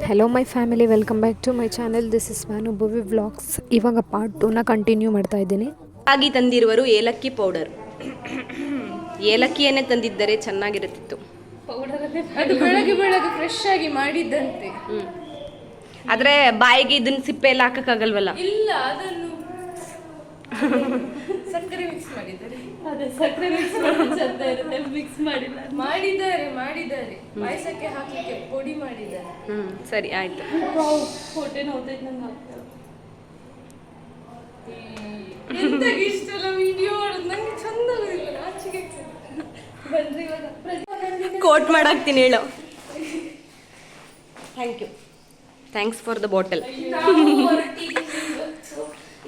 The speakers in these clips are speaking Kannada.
Hello my family, welcome back to my channel. This is Vanu Bhuvi vlogs. ಇವಾಗ ಪಾರ್ಟ್ 2ನ ಕಂಟಿನ್ಯೂ ಮಾಡ್ತಾ ಇದ್ದೀನಿ. ಆಗಿ ತಂದಿರುವರು ಏಲಕ್ಕಿ ಪೌಡರ್. ಏಲಕ್ಕಿಯನ್ನೇ ತಂದಿದ್ದರೆ ಚೆನ್ನಾಗಿರುತ್ತಿತ್ತು. ಅದು ಬೆಳಗ್ಗೆ ಬೆಳಗ್ಗೆ ಫ್ರೆಶ್ ಆಗಿ ಮಾಡಿದ್ದಂತೆ. ಆದ್ರೆ ಬಾಯಿಗೆ ಇದನ್ನ ಸಿಪ್ಪೆ ಎಲ್ಲ ಹಾಕಕ್ಕಾಗಲ್ವಲ್ಲ. ಇಲ್ಲ, ಅದನ್ನು ಸಕ್ಕರೆ ಮಿಕ್ಸ್ ಮಾಡಿದ್ದಾರೆ. ಅದೇ ಸಕ್ಕರೆ ಮಿಕ್ಸ್ ಮಾಡಿದ್ದಾರೆ ಪಾಯಸಕ್ಕೆ ಹಾಕಲಿಕ್ಕೆ ಪುಡಿ ಮಾಡಿದ್ದಾರೆ. ಸರಿ ಆಯ್ತು. ಹೊಟ್ಟೆ ನೋಡ್ತೈತೆ ನಂಗೆ. ಇಷ್ಟೆಲ್ಲ ವಿಡಿಯೋ ನಂಗೆ ಚಂದ ಆಚೆಗೆ ಬನ್ರಿ ಇವಾಗ ಕೋಟ್ ಮಾಡಾಕ್ತೀನಿ, ಹೇಳು. Thanks for the bottle.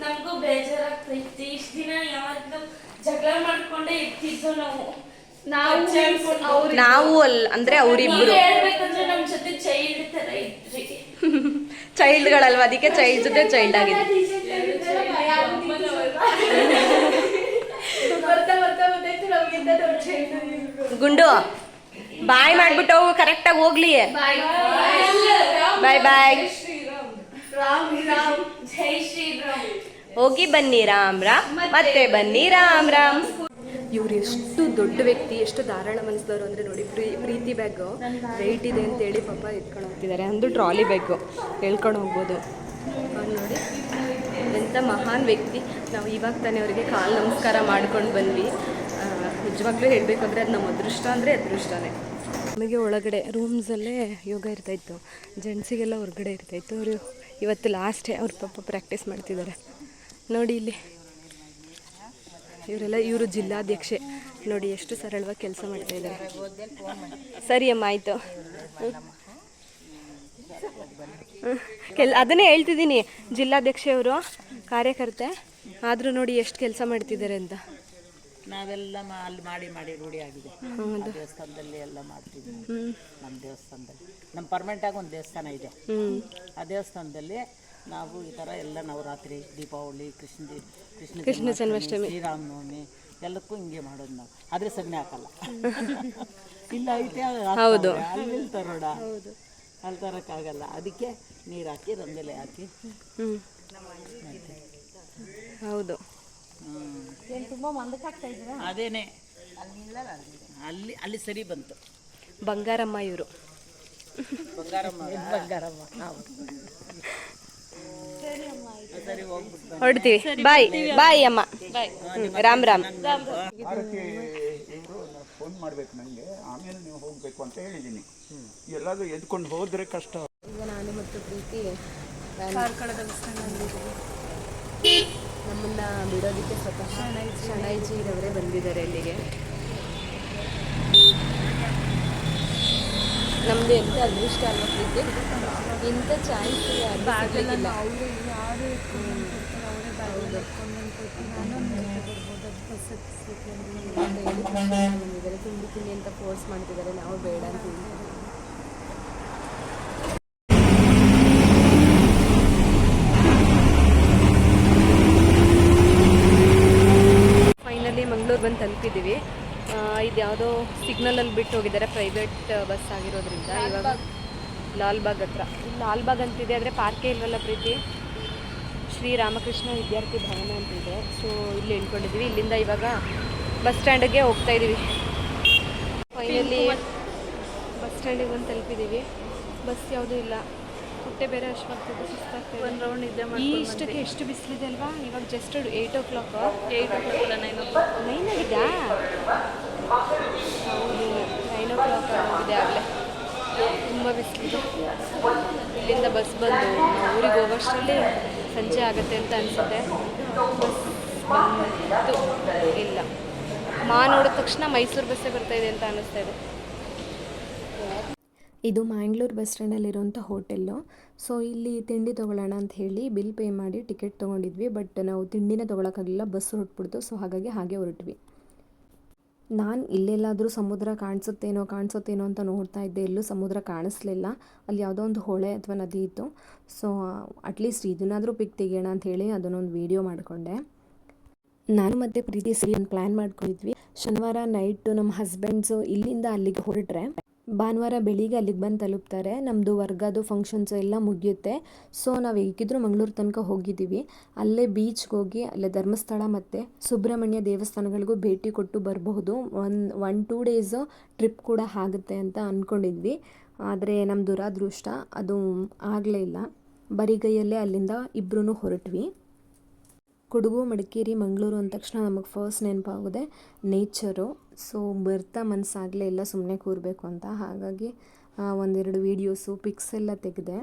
ನಮಗೂ ಬೇಜಾರಾಗ್ತೈತಿ. ಇಷ್ಟ ದಿನ ಯಾವಾಗಲೂ ಜಗಳ ಮಾಡ್ಕೊಂಡೇ ಇರ್ತಿದ್ವು ನಾವು ಅಂದ್ರೆ ಅವರಿಬ್ರು ಹೇಳ್ಬೇಕಂದ್ರೆ ನಮ್ ಜೊತೆ ಚೈಲ್ಡ್ ತರ ಇದ್ರಿ. ಚೈಲ್ಡ್ಗಳಲ್ವಾ, ಅದಕ್ಕೆ ಚೈಲ್ಡ್ ಜೊತೆ ಚೈಲ್ಡ್ ಆಗಿದೆ. ಗುಂಡು ಬಾಯ್ ಮಾಡ್ಬಿಟ್ಟು ಕರೆಕ್ಟಾಗಿ ಹೋಗ್ಲಿ. ಬಾಯ್ ಬಾಯ್. ಜೈ ಶ್ರೀರಾಮ್. ಹೋಗಿ ಬನ್ನಿ ರಾಮ್ ರಾಮ್, ಮತ್ತೆ ಬನ್ನಿ ರಾಮ್ ರಾಮ್. ಇವ್ರು ಎಷ್ಟು ದೊಡ್ಡ ವ್ಯಕ್ತಿ, ಎಷ್ಟು ಧಾರಾಳ ಮನಸ್ಸದವರು ಅಂದರೆ ನೋಡಿ. ಪ್ರೀತಿ ಬ್ಯಾಗು ವೆಯ್ಟ್ ಇದೆ ಅಂತೇಳಿ ಪಾಪ ಎತ್ಕೊಂಡು ಹೋಗ್ತಿದ್ದಾರೆ. ಅಂದು ಟ್ರಾಲಿ ಬ್ಯಾಗು ಹೇಳ್ಕೊಂಡು ಹೋಗ್ಬೋದು. ನೋಡಿ ಎಂಥ ಮಹಾನ್ ವ್ಯಕ್ತಿ. ನಾವು ಇವಾಗ ತಾನೇ ಅವರಿಗೆ ಕಾಲು ನಮಸ್ಕಾರ ಮಾಡ್ಕೊಂಡು ಬಂದ್ವಿ. ನಿಜವಾಗ್ಲೂ ಹೇಳಬೇಕು ಅಂದರೆ ಅದು ನಮ್ಮ ಅದೃಷ್ಟ ಅಂದರೆ ಅದೃಷ್ಟನೇ. ನಮಗೆ ಒಳಗಡೆ ರೂಮ್ಸಲ್ಲೇ ಯೋಗ ಇರ್ತಾಯಿತ್ತು, ಜೆಂಟ್ಸಿಗೆಲ್ಲ ಹೊರಗಡೆ ಇರ್ತಾಯಿತ್ತು. ಅವರು ಇವತ್ತು ಲಾಸ್ಟೇ, ಅವ್ರ ಪಾಪ ಪ್ರಾಕ್ಟೀಸ್ ಮಾಡ್ತಿದ್ದಾರೆ ನೋಡಿ. ಇಲ್ಲಿ ಇವರು ಜಿಲ್ಲಾಧ್ಯಕ್ಷೆ ನೋಡಿ, ಎಷ್ಟು ಸರಳವಾಗಿ ಕೆಲಸ ಮಾಡ್ತಾ ಇದ್ದಾರೆ. ಸರಿ ಅಮ್ಮ, ಆಯಿತು. ಅದನ್ನೇ ಹೇಳ್ತಿದ್ದೀನಿ, ಜಿಲ್ಲಾಧ್ಯಕ್ಷೆಯವರು ಕಾರ್ಯಕರ್ತೆ ಆದರೂ ನೋಡಿ ಎಷ್ಟು ಕೆಲಸ ಮಾಡ್ತಿದ್ದಾರೆ ಅಂತ. ನಾವೆಲ್ಲ ಅಲ್ಲಿ ಮಾಡಿ ರೂಢಿ ಆಗಿದೆ. ದೇವಸ್ಥಾನದಲ್ಲಿ ಎಲ್ಲ ಮಾಡ್ತೀವಿ. ನಮ್ಮ ದೇವಸ್ಥಾನದಲ್ಲಿ ನಮ್ಮ ಪರ್ಮನೆಂಟಾಗಿ ಒಂದು ದೇವಸ್ಥಾನ ಇದೆ. ಆ ದೇವಸ್ಥಾನದಲ್ಲಿ ನಾವು ಈ ಥರ ಎಲ್ಲ ನವರಾತ್ರಿ, ದೀಪಾವಳಿ, ಕೃಷ್ಣ ಜನ್ಮಾಷ್ಟಮಿ, ಶ್ರೀರಾಮನವಮಿ ಎಲ್ಲಕ್ಕೂ ಹಿಂಗೆ ಮಾಡೋದು ನಾವು. ಆದರೆ ಸಗಣಿ ಹಾಕಲ್ಲ. ಇಲ್ಲ ಐತೆ, ಹೌದು, ಅಲ್ಲಿ ತರೋಣ, ಅಲ್ಲಿ ತರೋಕ್ಕಾಗಲ್ಲ. ಅದಕ್ಕೆ ನೀರು ಹಾಕಿ ರಂಗೋಲಿ ಹಾಕಿ. ಹೌದು, ಅದೇನೆ ಅಲ್ಲಿ ಸರಿ ಬಂತು. ಬಂಗಾರಮ್ಮ ಇವರು. ಹೊರಡ್ತೀವಿ. ಬಾಯ್ ಬಾಯ್ ಅಮ್ಮ. ರಾಮ್ ರಾಮ್. ಫೋನ್ ಮಾಡ್ಬೇಕು ನನಗೆ, ಆಮೇಲೆ ನೀವು ಹೋಗಬೇಕು ಅಂತ ಹೇಳಿದ್ದೀನಿ. ಎಲ್ಲಾದ್ರೂ ಎದ್ಕೊಂಡು ಹೋದ್ರೆ ಕಷ್ಟ. ಈಗ ನಾನು ಮತ್ತು ಪ್ರೀತಿ ಕಾರ್ಕಳದ ದೇವಸ್ಥಾನದಲ್ಲಿದ್ದೀವಿ. ನಮ್ಮನ್ನು ಬಿಡೋದಕ್ಕೆ ಸ್ವತಃ ಶಣೈಜಿರವರೇ ಬಂದಿದ್ದಾರೆ ಇಲ್ಲಿಗೆ. ನಮ್ಮದು ಎಂಥ ಅದೃಷ್ಟ ಅಲ್ವಾ ಪ್ರೀತಿ, ಇಂಥ ಚಾನ್ಸ್ ಸಿಗಲಿಲ್ಲ. ತಿಂಡಿ ಅಂತ ಫೋರ್ಸ್ ಮಾಡ್ತಿದ್ದಾರೆ, ನಾವು ಬೇಡ ಅಂತ ಹೇಳಿದ್ದೀವಿ. ಮಂಗಳೂರು ಬಂದು ತಲುಪಿದ್ದೀವಿ. ಇದು ಯಾವುದೋ ಸಿಗ್ನಲಲ್ಲಿ ಬಿಟ್ಟು ಹೋಗಿದ್ದಾರೆ, ಪ್ರೈವೇಟ್ ಬಸ್ ಆಗಿರೋದ್ರಿಂದ. ಇವಾಗ ಲಾಲ್ಬಾಗ್ ಹತ್ರ, ಲಾಲ್ಬಾಗ್ ಅಂತಿದೆ, ಆದರೆ ಪಾರ್ಕೇ ಇಲ್ವಲ್ಲ ಪ್ರೀತಿ. ಶ್ರೀರಾಮಕೃಷ್ಣ ವಿದ್ಯಾರ್ಥಿ ಭವನ ಅಂತಿದೆ. ಸೊ ಇಲ್ಲಿ ಇಳ್ಕೊಂಡಿದ್ದೀವಿ. ಇಲ್ಲಿಂದ ಇವಾಗ ಬಸ್ ಸ್ಟ್ಯಾಂಡಿಗೆ ಹೋಗ್ತಾ ಇದ್ದೀವಿ. ಫೈನಲಿ ಬಸ್ ಸ್ಟ್ಯಾಂಡಿಗೆ ಬಂದು ತಲುಪಿದ್ದೀವಿ. ಬಸ್ ಯಾವುದೂ ಇಲ್ಲ, ಹೊಟ್ಟೆ ಬೇರೆ ಅಷ್ಟವಾಗ್ತದೆ, ಸುಸ್ತಾಗ್ತದೆ. ಒಂದು ರೌಂಡ್ ಇದೆ. ಈ ಇಷ್ಟಕ್ಕೆ ಎಷ್ಟು ಬಿಸಿಲಿದೆ ಅಲ್ವಾ. ಇವಾಗ ಜಸ್ಟ್ 8 o'clock. 8 o'clock ಅಲ್ಲ, 9 o'clock. 9 ಆಗಿದಾ? ಹೌದು, 9 o'clock ಆಗಿದೆ ಆಗಲೇ. ತುಂಬ ಬಿಸಿಲಿದೆ. ಇಲ್ಲಿಂದ ಬಸ್ ಬಂದು ನಾವು ಊರಿಗೆ ಹೋಗೋಷ್ಟರಲ್ಲಿ ಸಂಜೆ ಆಗುತ್ತೆ ಅಂತ ಅನಿಸುತ್ತೆ. ಬಸ್ ಬಂತು ಇಲ್ಲ, ನೋಡಿದ ತಕ್ಷಣ ಮೈಸೂರು ಬಸ್ಸೇ ಬರ್ತಾಯಿದೆ ಅಂತ ಅನ್ನಿಸ್ತಾ ಇದೆ. ಇದು ಮ್ಯಾಂಗ್ಳೂರು ಬಸ್ ಸ್ಟ್ಯಾಂಡಲ್ಲಿರುವಂಥ ಹೋಟೆಲ್ಲು. ಸೊ ಇಲ್ಲಿ ತಿಂಡಿ ತೊಗೊಳ್ಳೋಣ ಅಂತ ಹೇಳಿ ಬಿಲ್ ಪೇ ಮಾಡಿ ಟಿಕೆಟ್ ತೊಗೊಂಡಿದ್ವಿ. ಬಟ್ ನಾವು ತಿಂಡಿನೇ ತೊಗೊಳಕ್ಕಾಗಲಿಲ್ಲ, ಬಸ್ ಹೊರಟ್ಬಿಡ್ತು. ಸೊ ಹಾಗಾಗಿ ಹಾಗೆ ಹೊರಟ್ವಿ. ನಾನು ಇಲ್ಲೆಲ್ಲಾದರೂ ಸಮುದ್ರ ಕಾಣಿಸುತ್ತೇನೋ ಅಂತ ನೋಡ್ತಾ ಇದ್ದೆ. ಎಲ್ಲೂ ಸಮುದ್ರ ಕಾಣಿಸ್ಲಿಲ್ಲ. ಅಲ್ಲಿ ಯಾವುದೋ ಒಂದು ಹೊಳೆ ಅಥವಾ ನದಿ ಇತ್ತು. ಸೊ ಅಟ್ಲೀಸ್ಟ್ ಇದನ್ನಾದರೂ ಪಿಕ್ ತೆಗಿಯೋಣ ಅಂತ ಹೇಳಿ ಅದನ್ನೊಂದು ವೀಡಿಯೋ ಮಾಡಿಕೊಂಡೆ. ನಾನು ಮತ್ತು ಪ್ರೀತಿ ಸೇರಿ ಒಂದು ಪ್ಲ್ಯಾನ್ ಮಾಡ್ಕೊಂಡಿದ್ವಿ. ಶನಿವಾರ ನೈಟು ನಮ್ಮ ಹಸ್ಬೆಂಡ್ಸು ಇಲ್ಲಿಂದ ಅಲ್ಲಿಗೆ ಹೊರಟ್ರೆ ಭಾನುವಾರ ಬೆಳಿಗ್ಗೆ ಅಲ್ಲಿಗೆ ಬಂದು ತಲುಪ್ತಾರೆ. ನಮ್ಮದು ವರ್ಗದು ಫಂಕ್ಷನ್ಸು ಎಲ್ಲ ಮುಗಿಯುತ್ತೆ. ಸೊ ನಾವು ಹೇಗಿದ್ದರೂ ಮಂಗಳೂರು ತನಕ ಹೋಗಿದ್ದೀವಿ. ಅಲ್ಲೇ ಬೀಚ್ಗೆ ಹೋಗಿ ಅಲ್ಲೇ ಧರ್ಮಸ್ಥಳ ಮತ್ತು ಸುಬ್ರಹ್ಮಣ್ಯ ದೇವಸ್ಥಾನಗಳಿಗೂ ಭೇಟಿ ಕೊಟ್ಟು ಬರಬಹುದು. 1-2 ಡೇಸು ಟ್ರಿಪ್ ಕೂಡ ಆಗುತ್ತೆ ಅಂತ ಅಂದ್ಕೊಂಡಿದ್ವಿ. ಆದರೆ ನಮ್ಮ ದುರಾದೃಷ್ಟ ಅದು ಆಗಲೇ ಇಲ್ಲ. ಬರಿಗೈಯಲ್ಲೇ ಅಲ್ಲಿಂದ ಇಬ್ಬರೂ ಹೊರಟ್ವಿ. ಕೊಡಗು, ಮಡಿಕೇರಿ, ಮಂಗಳೂರು ಅಂದ ತಕ್ಷಣ ನಮಗೆ ಫಸ್ಟ್ ನೆನಪಾಗೋದೆ ನೇಚರು. ಸೊ ಬರ್ತಾ ಮನಸ್ಸಾಗಲೇ ಇಲ್ಲ ಸುಮ್ಮನೆ ಕೂರಬೇಕು ಅಂತ. ಹಾಗಾಗಿ 1-2 ವೀಡಿಯೋಸು ಪಿಕ್ಸ್ ಎಲ್ಲ ತೆಗೆದೆ.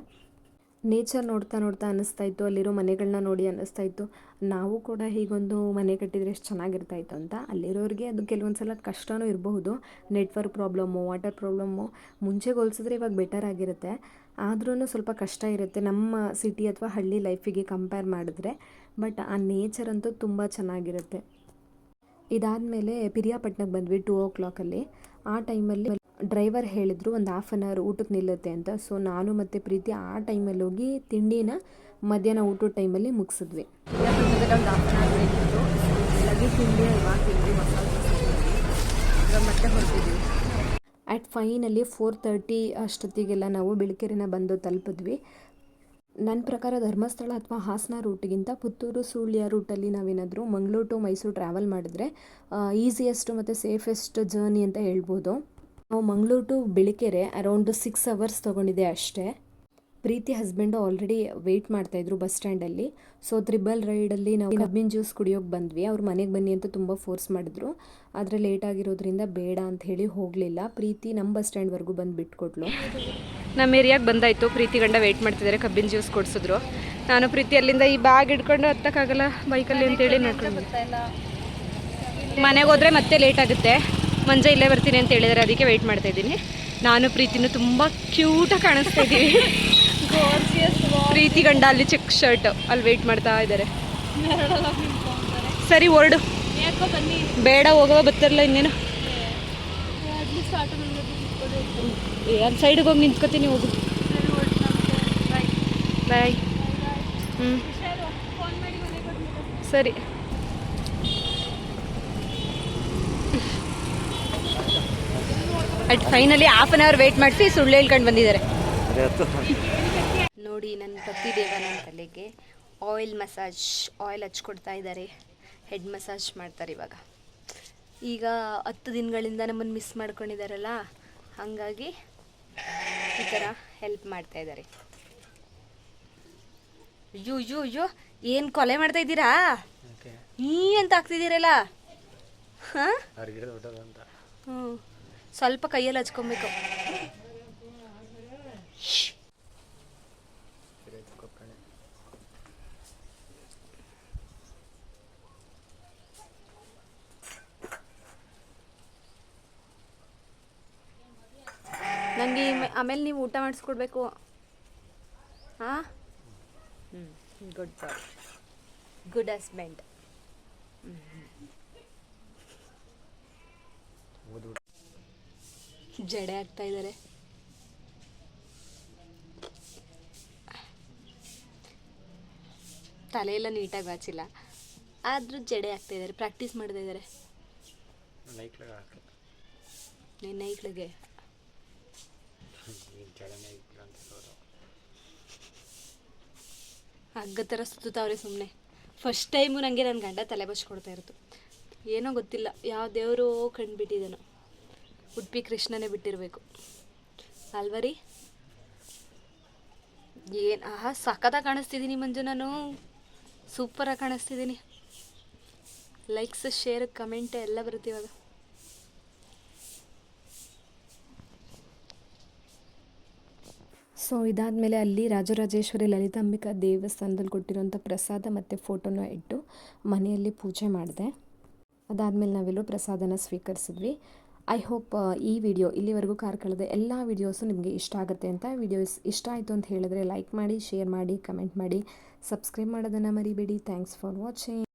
ನೇಚರ್ ನೋಡ್ತಾ ನೋಡ್ತಾ ಅನ್ನಿಸ್ತಾಯಿತ್ತು, ಅಲ್ಲಿರೋ ಮನೆಗಳನ್ನ ನೋಡಿ ಅನ್ನಿಸ್ತಾಯಿತ್ತು, ನಾವು ಕೂಡ ಹೀಗೊಂದು ಮನೆ ಕಟ್ಟಿದರೆ ಎಷ್ಟು ಚೆನ್ನಾಗಿರ್ತಾಯಿತ್ತು ಅಂತ. ಅಲ್ಲಿರೋರಿಗೆ ಅದು ಕೆಲವೊಂದು ಸಲ ಕಷ್ಟವೂ ಇರಬಹುದು. ನೆಟ್ವರ್ಕ್ ಪ್ರಾಬ್ಲಮ್ಮು, ವಾಟರ್ ಪ್ರಾಬ್ಲಮ್ಮು ಮುಂಚೆಗೆ ಹೋಲಿಸಿದ್ರೆ ಇವಾಗ ಬೆಟರ್ ಆಗಿರುತ್ತೆ. ಆದ್ರೂ ಸ್ವಲ್ಪ ಕಷ್ಟ ಇರುತ್ತೆ ನಮ್ಮ ಸಿಟಿ ಅಥವಾ ಹಳ್ಳಿ ಲೈಫಿಗೆ ಕಂಪೇರ್ ಮಾಡಿದ್ರೆ. ಬಟ್ ಆ ನೇಚರ್ ಅಂತೂ ತುಂಬ ಚೆನ್ನಾಗಿರುತ್ತೆ. ಇದಾದಮೇಲೆ ಪಿರಿಯಾಪಟ್ಟಣಕ್ಕೆ ಬಂದ್ವಿ 2 o'clock. ಆ ಟೈಮಲ್ಲಿ ಡ್ರೈವರ್ ಹೇಳಿದ್ರು 1 half an hour ಊಟಕ್ಕೆ ನಿಲ್ಲುತ್ತೆ ಅಂತ. ಸೊ ನಾನು ಮತ್ತು ಪ್ರೀತಿ ಆ ಟೈಮಲ್ಲಿ ಹೋಗಿ ತಿಂಡಿನ ಮಧ್ಯಾಹ್ನ ಊಟದ ಟೈಮಲ್ಲಿ ಮುಗಿಸಿದ್ವಿ. ಪಿರಿಯಾಪಟ್ಟಣದಲ್ಲಿ 1 half an hour ಬೇಕಿತ್ತು. ಬೆಳಗ್ಗೆ ತಿಂಡಿ ಇವಾಗ ತಿಂಡಿ ಮಸಾಲೆ ಇವಾಗ ಮತ್ತೆ ಹೊರಟಿದ್ವಿ. ಫೈನಲಿ 4:30 ಅಷ್ಟೊತ್ತಿಗೆಲ್ಲ ನಾವು ಬಿಳಿಕೆರೆನ ಬಂದು ತಲುಪಿದ್ವಿ. ನನ್ನ ಪ್ರಕಾರ ಧರ್ಮಸ್ಥಳ ಅಥವಾ ಹಾಸನ ರೂಟಿಗಿಂತ ಪುತ್ತೂರು, ಸುಳ್ಯ ರೂಟಲ್ಲಿ ನಾವೇನಾದರೂ ಮಂಗಳೂರು ಟು ಮೈಸೂರು ಟ್ರಾವೆಲ್ ಮಾಡಿದ್ರೆ ಈಸಿಯೆಸ್ಟ್ ಮತ್ತು ಸೇಫೆಸ್ಟ್ ಜರ್ನಿ ಅಂತ ಹೇಳ್ಬೋದು. ನಾವು Mangalore to Bilikere around 6 hours ತೊಗೊಂಡಿದ್ದೆ ಅಷ್ಟೇ. ಪ್ರೀತಿ ಹಸ್ಬೆಂಡು ಆಲ್ರೆಡಿ ವೆಯ್ಟ್ ಮಾಡ್ತಾಯಿದ್ರು ಬಸ್ ಸ್ಟ್ಯಾಂಡಲ್ಲಿ. ಸೊ 3 ರೈಡಲ್ಲಿ ನಾವು ಕಬ್ಬಿನ ಜ್ಯೂಸ್ ಕುಡಿಯೋಕೆ ಬಂದ್ವಿ. ಅವ್ರು ಮನೆಗೆ ಬನ್ನಿ ಅಂತ ತುಂಬ ಫೋರ್ಸ್ ಮಾಡಿದ್ರು. ಆದರೆ ಲೇಟ್ ಆಗಿರೋದ್ರಿಂದ ಬೇಡ ಅಂತ ಹೇಳಿ ಹೋಗಲಿಲ್ಲ. ಪ್ರೀತಿ ನಮ್ಮ ಬಸ್ ಸ್ಟ್ಯಾಂಡ್ವರೆಗೂ ಬಂದು ಬಿಟ್ಕೊಟ್ಲು. ನಮ್ಮ ಏರಿಯಾಗೆ ಬಂದಾಯಿತು. ಪ್ರೀತಿ ಗಂಡ ವೆಯ್ಟ್ ಮಾಡ್ತಿದ್ದಾರೆ, ಕಬ್ಬಿನ ಜ್ಯೂಸ್ ಕೊಡಿಸಿದ್ರು. ನಾನು ಪ್ರೀತಿ ಅಲ್ಲಿಂದ ಈ ಬ್ಯಾಗ್ ಹಿಡ್ಕೊಂಡು ಹತ್ತಕ್ಕಾಗಲ್ಲ ಬೈಕಲ್ಲಿ ಅಂತೇಳಿ ನೋಡ್ಕೊಂಡು ಮನೆಗೆ ಹೋದರೆ ಮತ್ತೆ ಲೇಟ್ ಆಗುತ್ತೆ. ಮಂಜೆ ಇಲ್ಲೇ ಬರ್ತೀನಿ ಅಂತ ಹೇಳಿದರೆ ಅದಕ್ಕೆ ವೆಯ್ಟ್ ಮಾಡ್ತಾಯಿದ್ದೀನಿ. ನಾನು ಪ್ರೀತಿನೂ ತುಂಬ ಕ್ಯೂಟಾಗಿ ಕಾಣಿಸ್ತಾ ಇದ್ದೀವಿ. ಪ್ರೀತಿ ಗಂಡ ಅಲ್ಲಿ ಚೆಕ್ ಶರ್ಟ್ ಅಲ್ಲಿ ವೆಯ್ಟ್ ಮಾಡ್ತಾ ಇದ್ದಾರೆ. ಸರಿ ಹೊರಡು, ಬೇಡ ಹೋಗವ ಬರ್ತಾರಲ್ಲ ಇನ್ನೇನು. ಅಲ್ಲಿ ಸೈಡಿಗೆ ಹೋಗಿ ನಿಂತ್ಕೋತೀನಿ, ಹೋಗು. ಬಾಯ್. ಸರಿ. Finally half an hour wait ಮಾಡಿಸಿ ಸುಳ್ಳು ಹೇಳ್ಕೊಂಡು ಬಂದಿದ್ದಾರೆ. ನೋಡಿ ನನ್ನ ಪತಿ ದೇವ ನನ್ನ ತಲೆಗೆ ಆಯಿಲ್ ಹಚ್ಕೊಡ್ತಾ ಇದ್ದಾರೆ. ಹೆಡ್ ಮಸಾಜ್ ಮಾಡ್ತಾರೆ ಇವಾಗ. ಈಗ 10 ದಿನಗಳಿಂದ ನಮ್ಮನ್ನು ಮಿಸ್ ಮಾಡ್ಕೊಂಡಿದ್ದಾರಲ್ಲ, ಹಾಗಾಗಿ ಈ ಥರ ಹೆಲ್ಪ್ ಮಾಡ್ತಾ ಇದ್ದಾರೆ. ಅಯ್ಯೋ ಏನು ಕೊಲೆ ಮಾಡ್ತಾ ಇದ್ದೀರಾ? ಅಂತ ಆಗ್ತಿದ್ದೀರಲ್ಲ. ಹಾಂ, ಸ್ವಲ್ಪ ಕೈಯಲ್ಲಿ ಹಚ್ಕೊಬೇಕು. ನನಗೆ ಆಮೇಲೆ ನೀವು ಊಟ ಮಾಡಿಸ್ಕೊಡ್ಬೇಕು. ಹಾಂ, ಗುಡ್ ಬಾಯ್, ಗುಡ್ ಹಸ್ಬೆಂಡ್. ಜಡೆ ಆಗ್ತಾ ಇದ್ದಾರೆ. ತಲೆಯೆಲ್ಲ ನೀಟಾಗಿ ಬಾಚಿಲ್ಲ, ಆದರೂ ಜಡೆ ಆಗ್ತಾ ಇದ್ದಾರೆ. ಪ್ರಾಕ್ಟೀಸ್ ಮಾಡ್ತಾ ಇದ್ದಾರೆ. ನಿನ್ನ ನೈಕ್ಳಿಗೆ ಹಗ್ಗ ಥರ ಸುತ್ತಾವ್ರೆ ಸುಮ್ಮನೆ. ಫಸ್ಟ್ ಟೈಮು ನನಗೆ ನನ್ನ ಗಂಡ ತಲೆ ಬಚ್ಕೊಡ್ತಾ ಇರೋದು. ಏನೋ ಗೊತ್ತಿಲ್ಲ, ಯಾವ ದೇವರು ಕಂಡುಬಿಟ್ಟಿದ್ದಾನೋ. ಉಡುಪಿ ಕೃಷ್ಣನೇ ಬಿಟ್ಟಿರಬೇಕು ಅಲ್ವರಿ. ಏನು ಸಖತ್ತಾಗಿ ಕಾಣಿಸ್ತಿದ್ದೀನಿ ಮಂಜು, ನಾನು ಸೂಪರಾಗಿ ಕಾಣಿಸ್ತಿದ್ದೀನಿ. ಲೈಕ್ಸ್, ಶೇರ್, ಕಮೆಂಟ್ ಎಲ್ಲ ಬರುತ್ತೆ ಇವಾಗ. ಸೊ ಇದಾದಮೇಲೆ ಅಲ್ಲಿ ರಾಜರಾಜೇಶ್ವರಿ ಲಲಿತಾಂಬಿಕಾ ದೇವಸ್ಥಾನದಲ್ಲಿ ಕೊಟ್ಟಿರೋಂಥ ಪ್ರಸಾದ ಮತ್ತು ಫೋಟೋನ ಇಟ್ಟು ಮನೆಯಲ್ಲಿ ಪೂಜೆ ಮಾಡಿದೆ. ಅದಾದಮೇಲೆ ನಾವೆಲ್ಲೋ ಪ್ರಸಾದನ ಸ್ವೀಕರಿಸಿದ್ವಿ. ಐ ಹೋಪ್ ಈ ವಿಡಿಯೋ ಇಲ್ಲಿವರೆಗೂ ಕಳೆದ ಎಲ್ಲ ವೀಡಿಯೋಸು ನಿಮಗೆ ಇಷ್ಟ ಆಗುತ್ತೆ ಅಂತ. ವಿಡಿಯೋಸ್ ಇಷ್ಟ ಆಯಿತು ಅಂತ ಹೇಳಿದ್ರೆ ಲೈಕ್ ಮಾಡಿ, ಶೇರ್ ಮಾಡಿ, ಕಮೆಂಟ್ ಮಾಡಿ, ಸಬ್ಸ್ಕ್ರೈಬ್ ಮಾಡೋದನ್ನು ಮರಿಬೇಡಿ. Thanks for watching.